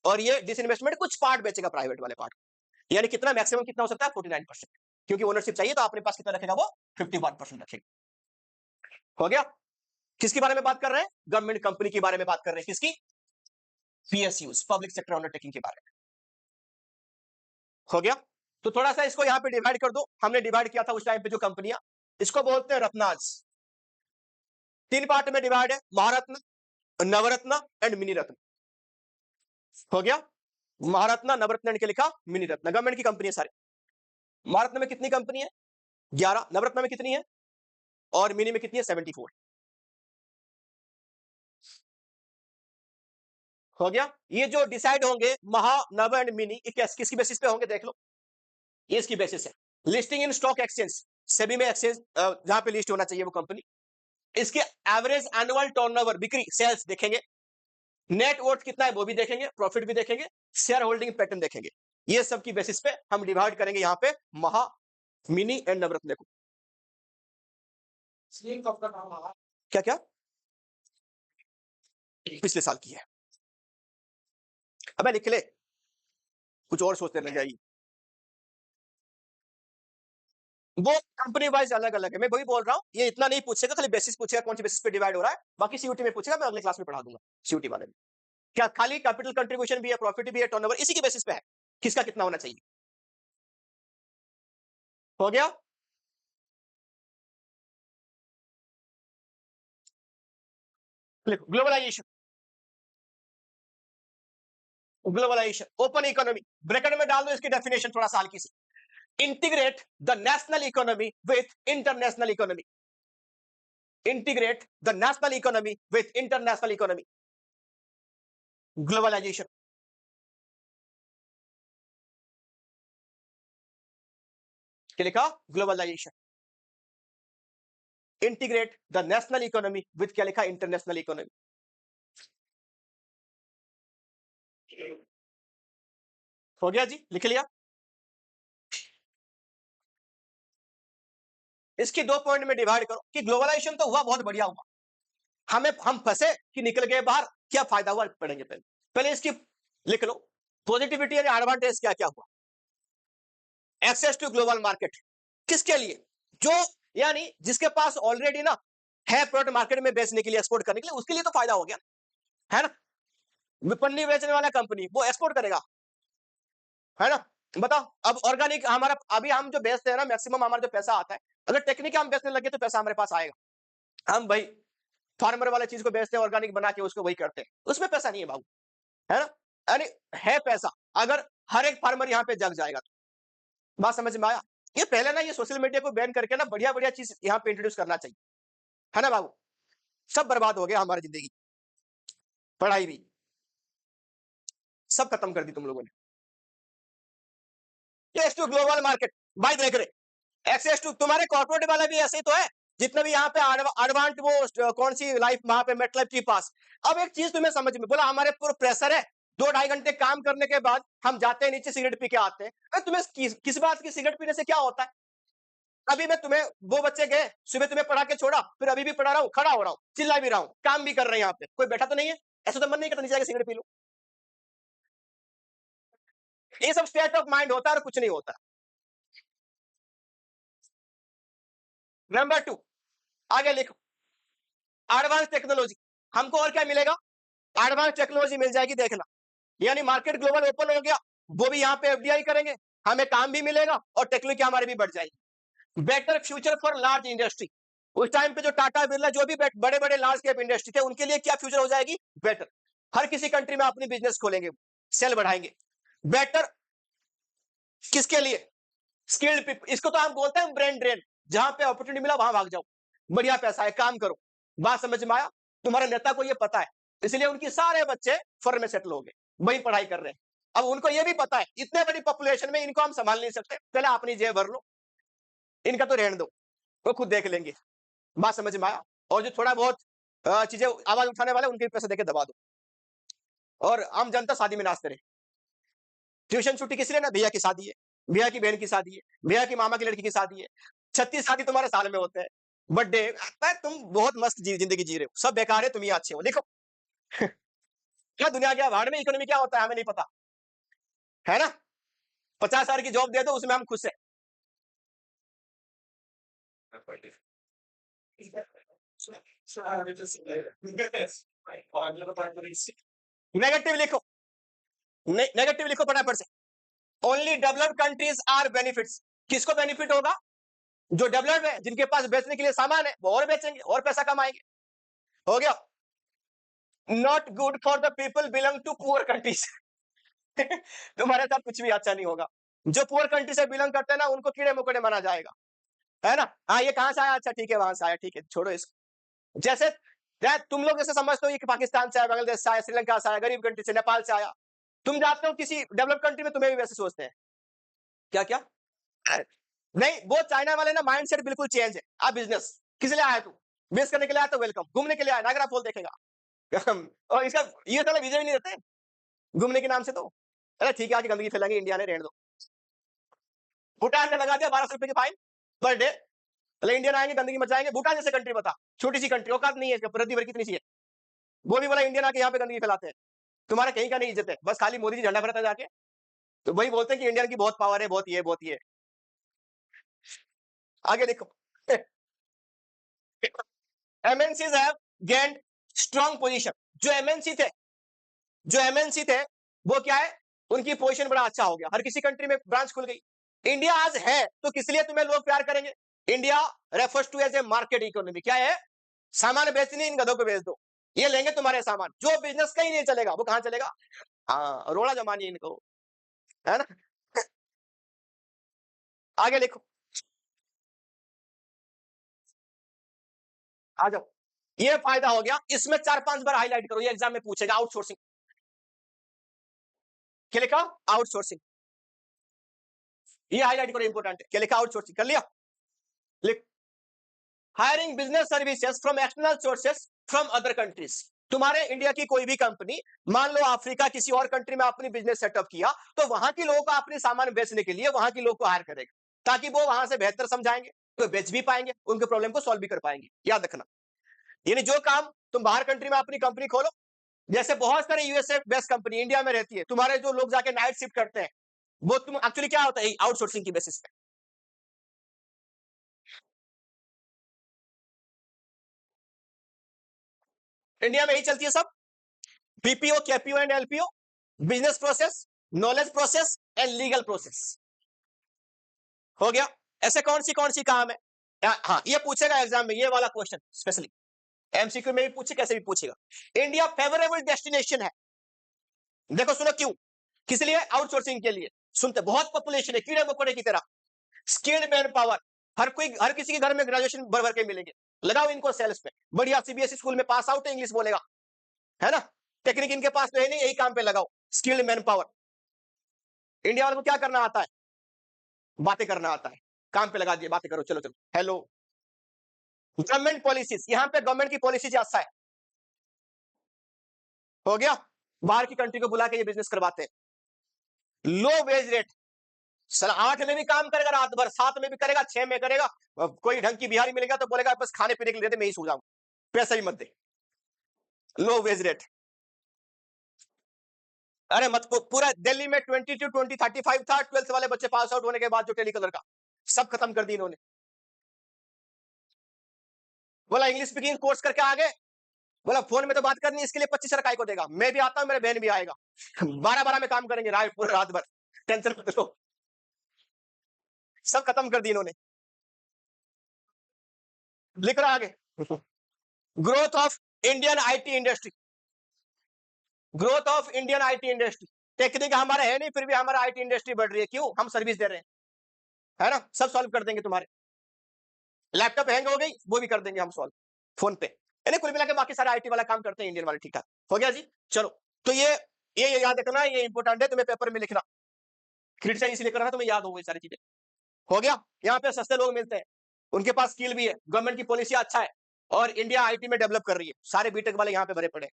और ये डिसइन्वेस्टमेंट कुछ पार्ट बेचेगा प्राइवेट वाले पार्ट। यानी कितना मैक्सिमम कितना हो सकता है? 49%, क्योंकि ओनरशिप चाहिए तो अपने पास कितना रखेगा? वो 51% रखेगा। हो गया। किसके बारे में बात कर रहे हैं? गवर्नमेंट कंपनी के बारे में बात कर रहे हैं। किसकी? पीएसयूज, पब्लिक सेक्टर अंडरटेकिंग के बारे में। हो गया। तो थोड़ा सा इसको यहां पे डिवाइड कर दो। हमने डिवाइड किया था उस टाइम पे जो कंपनियां, इसको बोलते हैं रत्नाज। 3 पार्ट में डिवाइड है, महारत्न, नवरत्न एंड मिनी रत्न। हो गया। महारत्न, नवरत्न एंड के लिखा मिनी रत्न। गवर्नमेंट की कंपनी है सारी। महारत्न में कितनी कंपनी है? 11। नवरत्न में कितनी है? और मिनी में कितनी है? 74। हो गया। ये जो डिसाइड होंगे महा, नव एंड मिनी, किसकी बेसिस पे होंगे? देख लो, ये इसकी बेसिस है। Listing in stock exchange, SEBI में एक्सचेंज जहां पे लिस्ट होना चाहिए वो कंपनी। इसके एवरेज एनुअल टर्नओवर, बिक्री, सेल्स देखेंगे। नेट वर्थ कितना है वो भी देखेंगे, प्रॉफिट भी देखेंगे, शेयर होल्डिंग पैटर्न देखेंगे। ये सब की बेसिस पे हम डिवाइड करेंगे यहां पे महा, मिनी एंड नवरत्न को। क्या क्या पिछले साल की है। अबे लिख ले, कुछ और सोचते रह जाइए। वो कंपनी वाइज अलग अलग है, मैं वही बोल रहा हूँ। ये इतना नहीं पूछेगा, खाली बेसिस पूछेगा कौन सी बेसिस पे डिवाइड हो रहा है, बाकी सीयूटी में पूछेगा, मैं अगले क्लास में पढ़ा दूंगा सीयूटी वाले में। क्या खाली कैपिटल कंट्रीब्यूशन भी है, प्रॉफिट भी है, टर्नओवर इसी की बेसिस पे है, किसका कितना होना चाहिए। हो गया। Globalisation, globalisation open economy, bracket में डाल दो इसकी डेफिनेशन थोड़ा सा हल्की सी। Integrate the national economy with international economy, integrate the national economy with international economy, globalisation. क्या लिखा, globalisation. Integrate the national economy with क्या लिखा, इंटरनेशनल इकोनॉमी। हो गया जी, लिख लिया। इसकी दो पॉइंट में डिवाइड करो कि ग्लोबलाइजेशन तो हुआ, बहुत बढ़िया हुआ, हमें हम फंसे कि निकल गए बाहर, क्या फायदा हुआ पढ़ेंगे पहले। पहले इसकी लिख लो, पॉजिटिविटी या एडवांटेज क्या क्या हुआ। एक्सेस टू ग्लोबल मार्केट, किसके लिए, जो यानी जिसके पास ऑलरेडी ना है प्रोडक्ट मार्केट में बेचने के लिए, एक्सपोर्ट करने के लिए, उसके लिए तो फायदा हो गया, है ना। विपणनी बेचने वाला कंपनी वो एक्सपोर्ट करेगा, है ना। बताओ, अब ऑर्गेनिक हमारा अभी हम जो बेचते हैं ना, मैक्सिमम हमारा जो पैसा आता है, अगर टेक्निक हम बेचने लगे तो पैसा हमारे पास आएगा। हम भाई फार्मर वाला चीज को बेचते हैं, ऑर्गेनिक बना के उसको वही करते हैं, उसमें पैसा नहीं है बाबू, है ना। यानी है पैसा, अगर हर एक फार्मर यहाँ पे जग जाएगा तो। बात समझ में आया। ये पहले ना ये सोशल मीडिया को बैन करके ना बढ़िया बढ़िया चीज यहाँ पे इंट्रोड्यूस करना चाहिए, है ना बाबू। सब बर्बाद हो गया हमारी जिंदगी, पढ़ाई भी सब खत्म कर दी तुम लोगों ने। एक्सेस टू ग्लोबल मार्केट, भाई देख रहे, एक्सेस टू तुम्हारे कॉर्पोरेट वाला भी ऐसे ही तो है, जितने भी यहाँ पे एडवांस वो कौन सी लाइफ वहां पे मेटलाइफ के पास। अब एक चीज तुम्हें समझ में, बोला हमारे पूरा प्रेशर है, 2-2.5 घंटे काम करने के बाद हम जाते हैं नीचे सिगरेट पी के आते हैं। अरे तुम्हें किस बात की, सिगरेट पीने से क्या होता है। अभी मैं तुम्हें, वो बच्चे गए सुबह, तुम्हें पढ़ा के छोड़ा, फिर अभी भी पढ़ा रहा हूँ, खड़ा हो रहा हूँ, चिल्ला भी रहा हूँ, काम भी कर रहे हैं, यहाँ पे कोई बैठा तो नहीं है, ऐसा तो मन नहीं करता नीचे जाके सिगरेट पी लो। ये सब स्टेट ऑफ माइंड होता है और कुछ नहीं होता। नंबर 2, आगे लिखो, एडवांस टेक्नोलॉजी। हमको और क्या मिलेगा, एडवांस टेक्नोलॉजी मिल जाएगी, देखना। यानी मार्केट ग्लोबल ओपन हो गया, वो भी यहाँ पे एफडीआई करेंगे, हमें काम भी मिलेगा और टेक्नोलॉजी हमारी भी बढ़ जाएगी। Better future for large industry, उस टाइम पे जो टाटा बिरला जो भी बड़े बड़े लार्ज कैप इंडस्ट्री थे, उनके लिए क्या फ्यूचर हो जाएगी, बेटर। हर किसी कंट्री में अपनी बिजनेस खोलेंगे, सेल बढ़ाएंगे। बेटर किसके लिए, स्किल्ड पीपल, इसको तो हम बोलते हैं ब्रेन ड्रेन, जहां पे अपॉर्चुनिटी मिला वहां भाग जाओ, बढ़िया पैसा है, काम करो। बात समझ में आया, तुम्हारे नेता को ये पता है, इसलिए उनके सारे बच्चे फॉरेन में सेटल हो गए, वही पढ़ाई कर रहे हैं। अब उनको ये भी पता है, इतने बड़ी पॉपुलेशन में इनको हम संभाल नहीं सकते, पहले अपनी जेब भर लो, इनका तो रहने दो, वो खुद देख लेंगे। बात समझ में आया। और जो थोड़ा बहुत चीजें आवाज उठाने वाले, उनके पैसे देके दबा दो, और आम जनता शादी में नाचते रहे। ट्यूशन छुट्टी किस लिए ना, भैया की शादी है, भैया की बहन की शादी है, भैया की मामा की लड़की की शादी है, 36 शादी तुम्हारे साल में होते हैं, बर्थडे। तुम बहुत मस्त जिंदगी जी रहे हो, सब बेकार है, तुम ही अच्छे हो, देखो। क्या दुनिया क्या भाड़ में, इकोनॉमी क्या होता है हमें नहीं पता, है ना। 50,000 की जॉब दे दो, उसमें हम खुश हैं। नेगेटिव लिखो, नेगेटिव लिखो फटाफट से। Only developed countries are benefits, किसको बेनिफिट होगा, जो डेवलप्ड है, जिनके पास बेचने के लिए सामान है, वो और बेचेंगे और पैसा कमाएंगे। हो गया। Not good for the people belong to poor countries. तुम्हारे साथ कुछ भी अच्छा नहीं होगा, जो पुअर कंट्री से बिलोंग करते हैं ना, उनको कीड़े मकोड़े माना जाएगा, है ना। हाँ, ये कहां से आया, अच्छा ठीक है, वहां से आया, ठीक है, छोड़ो इसको। जैसे तुम लोग जैसे समझते हो कि पाकिस्तान से आया, बांग्लादेश से आया, श्रीलंका से आया, गरीब कंट्री से, नेपाल से आया, तुम जाते हो किसी डेवलप कंट्री में, तुम्हें भी वैसे सोचते हैं। क्या क्या, नहीं, वो चाइना वाले ना माइंडसेट बिल्कुल चेंज है। आप बिजनेस किस लिए आया, तू बिजनेस करने के लिए आया तो वेलकम, घूमने के लिए आया नागरा फॉल देखेगा। और इसका ये साला वीजा भी नहीं देते घूमने के नाम से तो। अरे ठीक है, आके गंदगी फैलाएंगे, इंडिया ने रहने दो। भूटान ने लगा दिया 1200 रुपए की फाइन पर डे, मतलब इंडियन आएंगे गंदगी मचाएंगे, भूटान जैसे कंट्री बता, छोटी सी कंट्री, औकात नहीं है इसका, प्रति वर्ग कितनी सी है, वो भी बोला इंडियन आके यहाँ पे गंदगी फैलाते हैं, तुम्हारा कहीं का नहीं इज्जत है, बस खाली मोदी जी झंडा फहराता है जाके, तो वही बोलते हैं कि इंडियन की बहुत पावर है, बहुत ये बहुत ये। आगे देखो, MNCs have gained strong position. जो एमएनसी थे, जो एमएनसी थे वो क्या है, उनकी पोजीशन बड़ा अच्छा हो गया, हर किसी कंट्री में ब्रांच खुल गई। इंडिया आज है तो किस लिए तुम्हें लोग प्यार करेंगे, India refers to as a market economy. क्या है, सामान बेचनी, इन गधों को बेच दो, ये लेंगे तुम्हारे सामान, जो बिजनेस कहीं नहीं चलेगा वो कहां चलेगा, हाँ रोड़ा जमानी इनको, है ना। आगे लिखो, आ जाओ, ये फायदा हो गया, इसमें 4-5 बार हाईलाइट करो, ये एग्जाम में पूछेगा, आउटसोर्सिंग। क्या लिखा, आउटसोर्सिंग, ये हाईलाइट करो, इंपोर्टेंट है, क्या लिखा, आउटसोर्सिंग, कर लिया, लिख, hiring business services from external sources from other countries. तुम्हारे इंडिया की कोई भी कंपनी, मान लो अफ्रीका किसी और कंट्री में अपनी बिजनेस सेटअप किया, तो वहां के लोगों को अपने सामान बेचने के लिए वहां के लोग को हायर करेगा, ताकि वो वहां से बेहतर समझाएंगे, तो बेच भी पाएंगे, उनके प्रॉब्लम को सॉल्व भी कर पाएंगे, याद रखना। यानी जो काम तुम बाहर कंट्री में अपनी कंपनी खोलो, जैसे बहुत सारे यूएसए बेस्ट कंपनी इंडिया में रहती है, तुम्हारे जो लोग जाके नाइट शिफ्ट करते हैं, वो तुम एक्चुअली क्या होता है, आउटसोर्सिंग की बेसिस पे। इंडिया में ही चलती है सब, BPO, KPO and LPO, business process, knowledge process and legal process, हो गया। ऐसे कौन सी काम है, हाँ ये पूछेगा एग्जाम में, ये वाला क्वेश्चन स्पेशली एमसीक्यू में भी पूछे, कैसे भी पूछेगा। इंडिया फेवरेबल डेस्टिनेशन है, देखो सुनो क्यों, किस लिए, आउटसोर्सिंग के लिए। सुनते, बहुत पॉपुलेशन है कीड़े मकोड़े की तरह, स्किल्ड मैन पावर, हर कोई, हर किसी के घर में ग्रेजुएशन भर भर के मिलेंगे, लगाओ इनको सेल्स पे, बढ़िया सीबीएसई स्कूल में पास आउट है, इंग्लिश बोलेगा, है ना, टेक्निक इनके पास तो है नहीं, यही काम पे लगाओ, स्किल्ड मैन पावर। इंडिया वालों को क्या करना आता है, बातें करना आता है, काम पे लगा दिए, बातें करो, चलो चलो, हेलो। गवर्नमेंट पॉलिसीज, यहां पे गवर्नमेंट की पॉलिसी अच्छा है, हो गया, बाहर की कंट्री को बुला के ये बिजनेस करवाते हैं। लो वेज रेट, सर 8 में भी काम करेगा रात भर, 7 में भी करेगा, 6 में करेगा, कोई ढंग की बिहारी मिलेगा तो बोलेगा बस खाने पीने के लिए मैं ही सो जाऊं, पैसा ही मत दे, लो वेज रेट। अरे मत पूरा दिल्ली में 22, 20, 35 था, 12th वाले बच्चे पास आउट होने के बाद जो टेलीकलर का, सब खत्म कर दी इन्होंने, बोला इंग्लिश स्पीकिंग कोर्स करके आ गए, बोला फोन में तो बात करनी, इसके लिए 25 काय को देगा, मैं भी आता हूं, मेरे बहन भी आएगा, 12-12 में काम करेंगे रात पूरा रात भर, टेंशन मत लो, सब खत्म कर दी इन्होंने। लिख रहा आगे, growth of Indian IT industry, growth of Indian IT industry, technique हमारा है नहीं, फिर भी हमारा आईटी इंडस्ट्री बढ़ रही है, क्यों, हम सर्विस दे रहे हैं, है ना, सब सॉल्व कर देंगे तुम्हारे, लैपटॉप हैंग हो गई वो भी कर देंगे हम सॉल्व फोन पे, यानी कुल मिला के बाकी सारे आईटी वाला काम करते हैं इंडियन वाले, ठीक ठाक, हो गया जी। चलो, तो ये याद रखना, ये इंपॉर्टेंट है, तुम्हें पेपर में लिखना, क्रिटिसाइज इसलिए करना तुम्हें याद हो गई सारी चीजें, हो गया। यहाँ पे सस्ते लोग मिलते हैं, उनके पास स्किल भी है, गवर्नमेंट की पॉलिसी अच्छा है, और इंडिया आईटी में डेवलप कर रही है, सारे बीटेक वाले यहाँ पे भरे पड़े,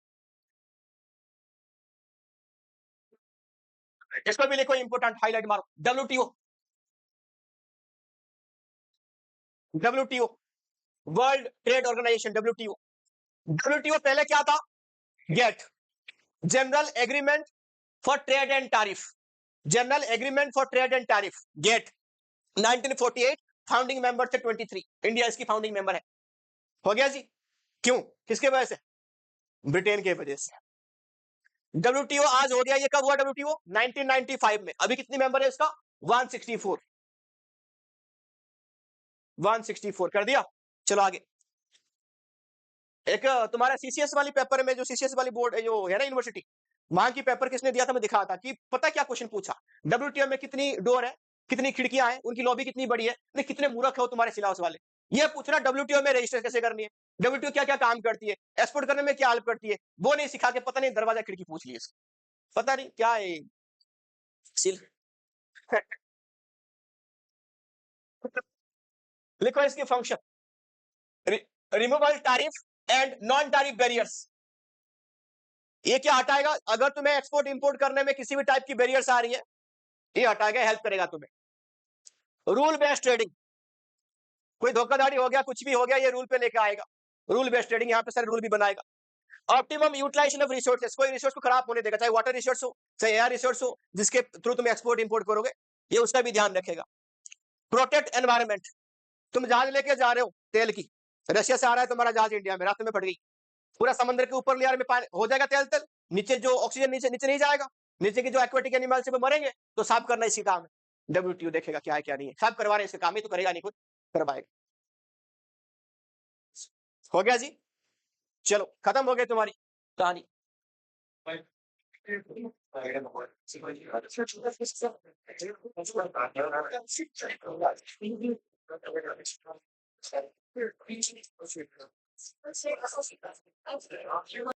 इसको भी लिखो, इंपोर्टेंट हाईलाइट मारो, WTO, WTO world trade organisation, WTO, WTO पहले क्या था, GATT, general agreement for trade and tariff, general agreement for trade and tariff, GATT, 1948, founding member थे 23, इंडिया इसकी फाउंडिंग मेंबर है, हो गया जी। क्यों, किसके वजह से, ब्रिटेन के वजह से। डब्ल्यूटीओ आज हो गया, ये कब हुआ डब्ल्यूटीओ, 1995 में, अभी कितनी मेंबर है इसका, 164, 164 कर दिया। चलो आगे, एक तुम्हारा सीसीएस वाली पेपर में, जो सीसीएस वाली बोर्ड जो है ना यूनिवर्सिटी, वहां की पेपर किसने दिया था, मैं दिखा था कि पता क्या क्वेश्चन पूछा, डब्ल्यूटीओ में कितनी डोर है, कितनी खिड़कियां हैं, उनकी लॉबी कितनी बड़ी है, नहीं कितने मूर्ख हो तुम्हारे सिलेबस वाले, ये पूछना डब्ल्यूटीओ में रजिस्टर कैसे करनी है, डब्ल्यूटीओ क्या क्या काम करती है, एक्सपोर्ट करने में क्या हेल्प करती है, वो नहीं सिखा के पता नहीं दरवाजा खिड़की पूछ ली, पता नहीं क्या है सिल लिखो इसके function, removal tariff and non tariff barriers, ये क्या हटाएगा, अगर तुम्हें एक्सपोर्ट इंपोर्ट करने में किसी भी टाइप की बैरियर्स आ रही है, ये हटाएगा, हेल्प करेगा तुम्हें। रूल बेस्ड ट्रेडिंग, कोई धोखाधड़ी हो गया, कुछ भी हो गया, ये रूल पे लेके आएगा। रूल बेस्ड ट्रेडिंग यहाँ पे सारे रूल भी बनाएगा। ऑप्टिमम यूटिलाइजेशन ऑफ रिसोर्सेस, कोई रिसोर्स को खराब होने देगा, चाहे वाटर रिसोर्स हो, चाहे एयर रिसोर्स हो, जिसके थ्रू तुम एक्सपोर्ट इंपोर्ट करोगे, ये उसका भी ध्यान रखेगा। प्रोटेक्ट एनवायरमेंट, तुम जहाज लेके जा रहे हो तेल की, रशिया से आ रहा है तुम्हारा जहाज इंडिया में, रास्ते में फट गई, पूरा समुद्र के ऊपर लेयर में पानी हो जाएगा तेल तेल, नीचे जो ऑक्सीजन नीचे नीचे नहीं जाएगा, नीचे की जो एक्वेटिक एनिमल्स है वो मरेंगे, तो साफ करना इसी काम है। डब्ल्यूटीओ देखेगा क्या है क्या नहीं है, साफ करवा रहे हैं इसका काम, ही तो करेगा नहीं, खुद करवाएगा। हो गया जी, चलो खत्म हो गई तुम्हारी कहानी।